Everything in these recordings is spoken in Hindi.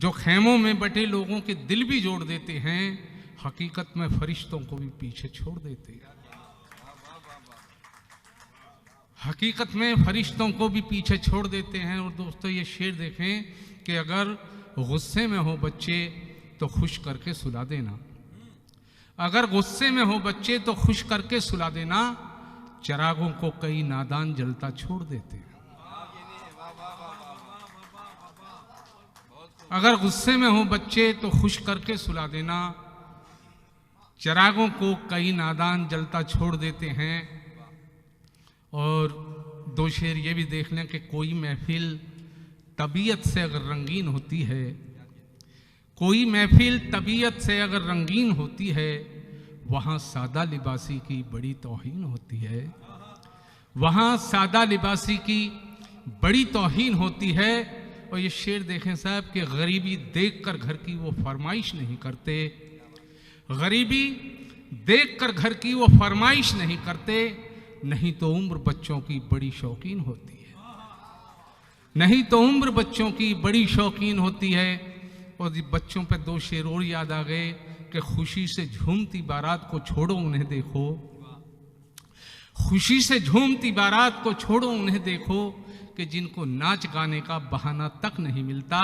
जो खेमों में बटे लोगों के दिल भी जोड़ देते हैं, हकीकत में फरिश्तों को भी पीछे छोड़ देते हैं। हकीकत में फरिश्तों को भी पीछे छोड़ देते हैं। और दोस्तों ये शेर देखें कि अगर गुस्से में हो बच्चे तो खुश करके सुला देना, अगर गुस्से में हो बच्चे तो खुश करके सुला देना, चिरागों को कई नादान जलता छोड़ देते हैं। अगर गुस्से में हो बच्चे तो खुश करके सुला देना, चिरागों को कई नादान जलता छोड़ देते हैं। और दो शेर ये भी देख लें कि कोई महफिल तबीयत से अगर रंगीन होती है, कोई महफिल तबीयत से अगर रंगीन होती है, वहाँ सादा लिबासी की बड़ी तौहीन होती है, वहाँ सादा लिबासी की बड़ी तौहीन होती है। और ये शेर देखें साहब कि गरीबी देखकर घर की वो फरमाइश नहीं करते, गरीबी देखकर घर की वो फरमाइश नहीं करते, नहीं तो उम्र बच्चों की बड़ी शौकीन होती है, नहीं तो उम्र बच्चों की बड़ी शौकीन होती है। और बच्चों पे दो शेर और याद आ गए कि खुशी से झूमती बारात को छोड़ो उन्हें देखो, खुशी से झूमती बारात को छोड़ो उन्हें देखो, कि जिनको नाच गाने का बहाना तक नहीं मिलता,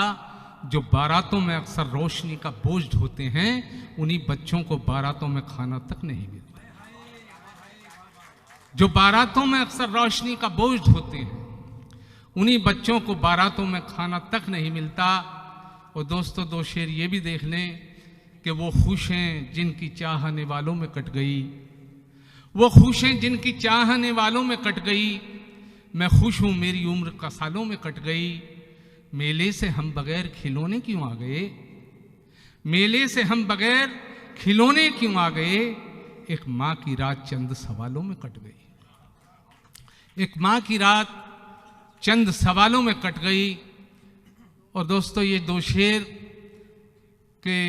जो बारातों में अक्सर रोशनी का बोझ ढोते हैं, उन्हीं बच्चों को बारातों में खाना तक नहीं मिलता। जो बारातों में अक्सर रोशनी का बोझ ढोते हैं, उन्हीं बच्चों को बारातों में खाना तक नहीं मिलता। और दोस्तों दो शेर ये भी देख लें कि वो खुश हैं जिनकी चाहने वालों में कट गई, वो खुश हैं जिनकी चाहने वालों में कट गई, मैं खुश हूं मेरी उम्र का सालों में कट गई। मेले से हम बगैर खिलौने क्यों आ गए, मेले से हम बगैर खिलौने क्यों आ गए, एक माँ की रात चंद सवालों में कट गई, एक माँ की रात चंद सवालों में कट गई। और दोस्तों ये दो शेर के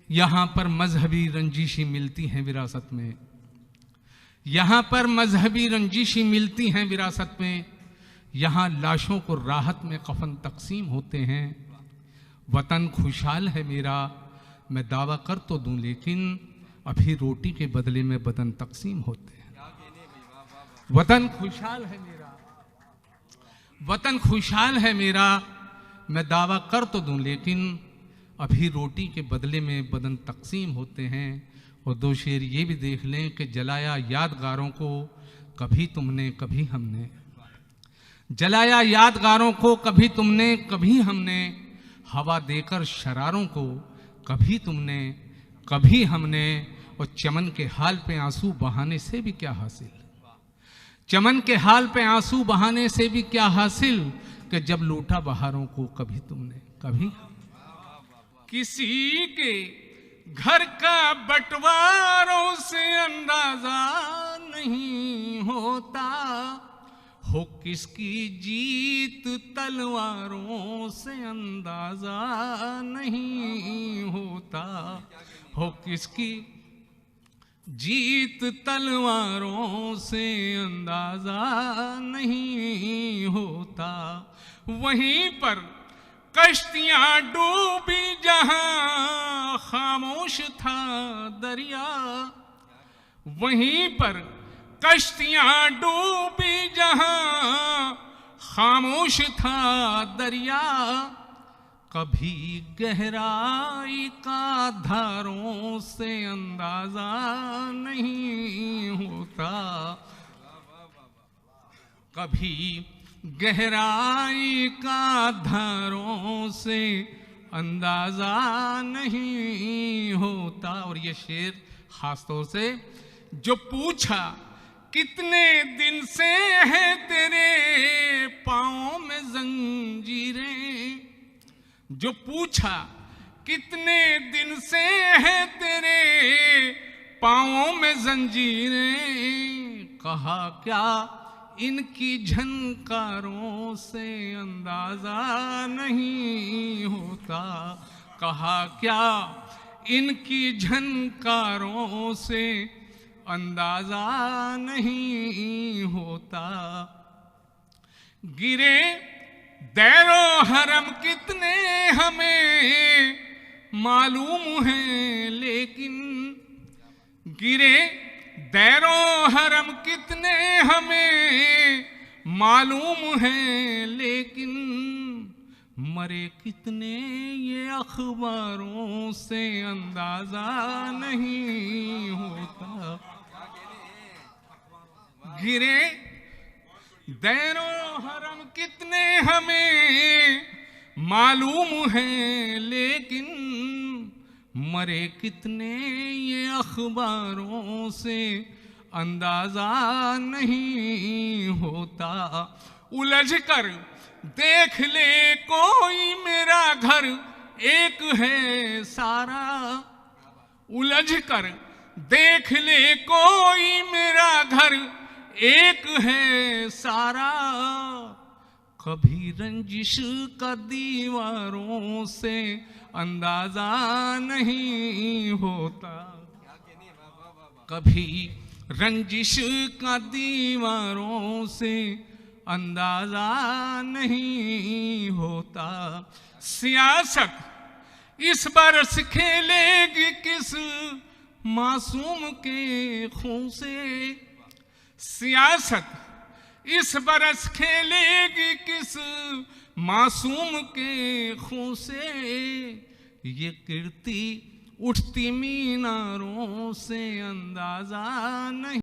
यहाँ पर मजहबी रंजिशी मिलती हैं विरासत में, यहाँ पर मजहबी रंजिशी मिलती हैं विरासत में, यहाँ लाशों को राहत में कफन तकसीम होते हैं। वतन खुशहाल है मेरा मैं दावा कर तो दूं, लेकिन अभी रोटी के बदले में बदन तकसीम होते हैं। वतन खुशहाल है मेरा, वतन खुशहाल है मेरा मैं दावा कर तो दूं, लेकिन अभी रोटी के बदले में बदन तकसीम होते हैं। और दो शेर ये भी देख लें कि जलाया यादगारों को कभी तुमने कभी हमने, जलाया यादगारों को कभी तुमने कभी हमने, हवा देकर शरारों को कभी तुमने कभी हमने। और चमन के हाल पे आंसू बहाने से भी क्या हासिल, चमन के हाल पे आंसू बहाने से भी क्या हासिल, कि जब लूटा बहारों को कभी तुमने कभी। किसी के घर का बंटवारों से अंदाजा नहीं होता, हो किसकी जीत तलवारों से अंदाजा नहीं होता, हो किसकी जीत तलवारों से अंदाजा नहीं होता। वहीं पर कश्तियां डूबी जहां खामोश था दरिया, वहीं पर कश्तियां डूबी जहां खामोश था दरिया, कभी गहराई का धारों से अंदाजा नहीं होता, कभी गहराई का धारों से अंदाजा नहीं होता। और ये शेर खास तौर से जो पूछा कितने दिन से है तेरे पाँव में जंजीरें, जो पूछा कितने दिन से है तेरे पाँव में जंजीरें, कहा क्या इनकी झनकारों से अंदाजा नहीं होता, कहा क्या इनकी झनकारों से अंदाजा नहीं होता। गिरे दैरो हरम कितने हमें मालूम है लेकिन गिरे दैरो हरम कितने हमें मालूम है लेकिन मरे कितने ये अखबारों से अंदाजा नहीं होता। गिरे दैरो हरम कितने हमें मालूम है लेकिन मरे कितने ये अखबारों से अंदाजा नहीं होता। उलझ कर देख ले कोई मेरा घर एक है सारा। उलझ कर देख ले कोई मेरा घर एक है सारा। कभी रंजिश का दीवारों से अंदाजा नहीं होता। कभी रंजिश का दीवारों से अंदाजा नहीं होता। सियासत इस बरस खेलेगी किस मासूम के खून से। सियासत इस बरस खेलेगी किस मासूम के खून से। ये कीर्ति उठती मीनारों से अंदाजा नहीं।